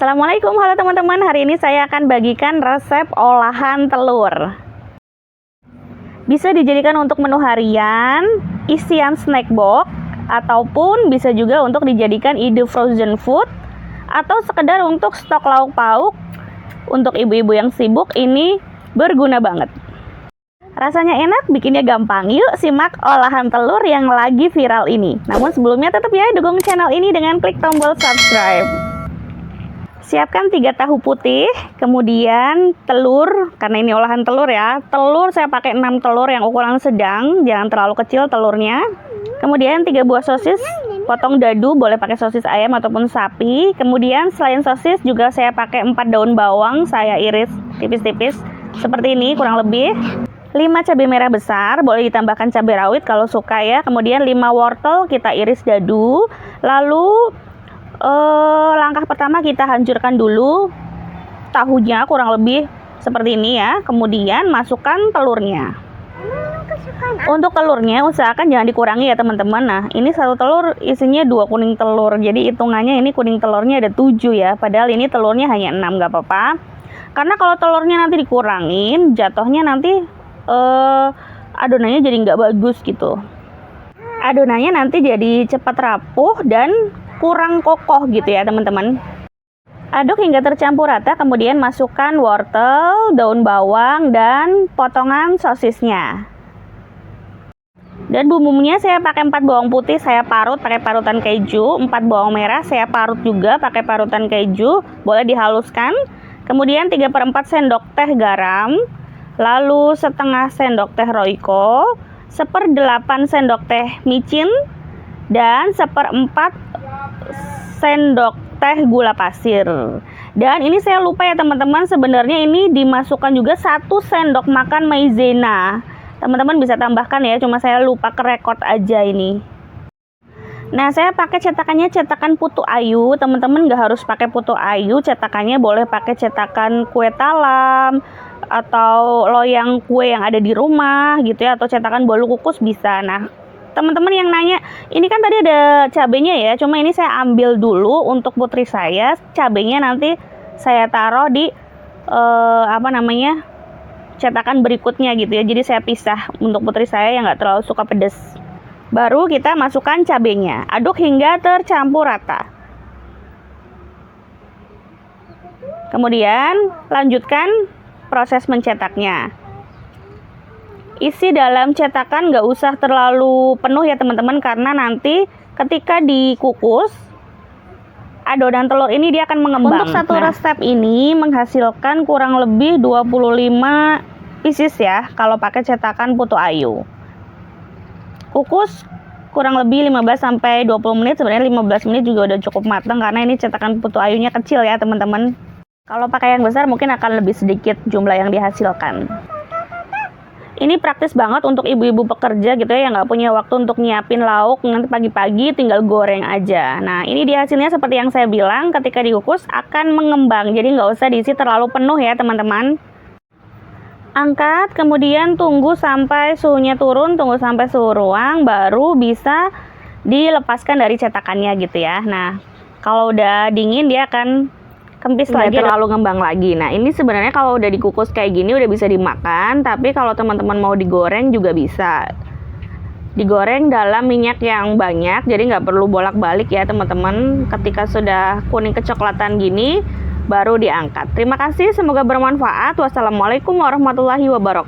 Assalamualaikum, halo teman-teman. Hari ini saya akan bagikan resep olahan telur. Bisa dijadikan untuk menu harian, isian snack box, ataupun bisa juga untuk dijadikan ide frozen food, atau sekedar untuk stok lauk pauk. Untuk ibu-ibu yang sibuk, ini berguna banget. Rasanya enak, bikinnya gampang. Yuk simak olahan telur yang lagi viral ini. Namun sebelumnya tetap ya dukung channel ini dengan klik tombol subscribe. Siapkan 3 tahu putih, kemudian telur, karena ini olahan telur ya. Telur saya pakai 6 telur yang ukuran sedang, jangan terlalu kecil telurnya. Kemudian 3 buah sosis, potong dadu, boleh pakai sosis ayam ataupun sapi. Kemudian selain sosis juga saya pakai 4 daun bawang, saya iris tipis-tipis seperti ini kurang lebih. 5 cabai merah besar, boleh ditambahkan cabai rawit kalau suka ya. Kemudian 5 wortel kita iris dadu. Lalu langkah pertama kita hancurkan dulu tahunya kurang lebih seperti ini ya. Kemudian masukkan telurnya. Untuk telurnya usahakan jangan dikurangi ya teman-teman. Nah ini satu telur isinya 2 kuning telur, jadi hitungannya ini kuning telurnya ada 7 ya. Padahal ini telurnya hanya 6, gak apa-apa. Karena kalau telurnya nanti dikurangin, jatuhnya nanti adonannya jadi nggak bagus gitu. Adonannya nanti jadi cepat rapuh dan kurang kokoh gitu ya teman-teman. Aduk hingga tercampur rata, kemudian masukkan wortel, daun bawang, dan potongan sosisnya. Dan bumbunya saya pakai 4 bawang putih, saya parut pakai parutan keju. 4 bawang merah saya parut juga pakai parutan keju, boleh dihaluskan. Kemudian 3/4 sendok teh garam, lalu setengah sendok teh Royco, 1/8 sendok teh micin, dan 1/4 sendok teh gula pasir. Dan ini saya lupa ya teman-teman, sebenarnya ini dimasukkan juga 1 sendok makan maizena. Teman-teman bisa tambahkan ya, cuma saya lupa kerekod aja ini. Nah saya pakai cetakannya cetakan Putu Ayu. Teman-teman nggak harus pakai Putu Ayu, cetakannya boleh pakai cetakan kue talam atau loyang kue yang ada di rumah gitu ya, atau cetakan bolu kukus bisa. Nah teman-teman yang nanya, ini kan tadi ada cabenya ya, cuma ini saya ambil dulu untuk putri saya. Cabenya nanti saya taruh di cetakan berikutnya gitu ya. Jadi saya pisah untuk putri saya yang nggak terlalu suka pedas. Baru kita masukkan cabenya, aduk hingga tercampur rata. Kemudian lanjutkan proses mencetaknya. Isi dalam cetakan nggak usah terlalu penuh ya teman-teman, karena nanti ketika dikukus adonan telur ini dia akan mengembang. Untuk satu resep ini menghasilkan kurang lebih 25 pieces ya kalau pakai cetakan Putu Ayu. Kukus kurang lebih 15-20 menit, sebenarnya 15 menit juga udah cukup matang karena ini cetakan Putu Ayunya kecil ya teman-teman. Kalau pakai yang besar mungkin akan lebih sedikit jumlah yang dihasilkan. Ini praktis banget untuk ibu-ibu pekerja gitu ya, yang nggak punya waktu untuk nyiapin lauk, nanti pagi-pagi tinggal goreng aja. Nah ini dia hasilnya seperti yang saya bilang, ketika dikukus akan mengembang, jadi nggak usah diisi terlalu penuh ya teman-teman. Angkat, kemudian tunggu sampai suhunya turun, tunggu sampai suhu ruang, baru bisa dilepaskan dari cetakannya gitu ya. Nah kalau udah dingin dia akan kempis lagi, terlalu ngembang lagi. Nah ini sebenarnya kalau udah dikukus kayak gini udah bisa dimakan, tapi kalau teman-teman mau digoreng juga bisa. Digoreng dalam minyak yang banyak, jadi nggak perlu bolak-balik ya teman-teman. Ketika sudah kuning kecoklatan gini baru diangkat. Terima kasih, semoga bermanfaat. Wassalamualaikum warahmatullahi wabarakatuh.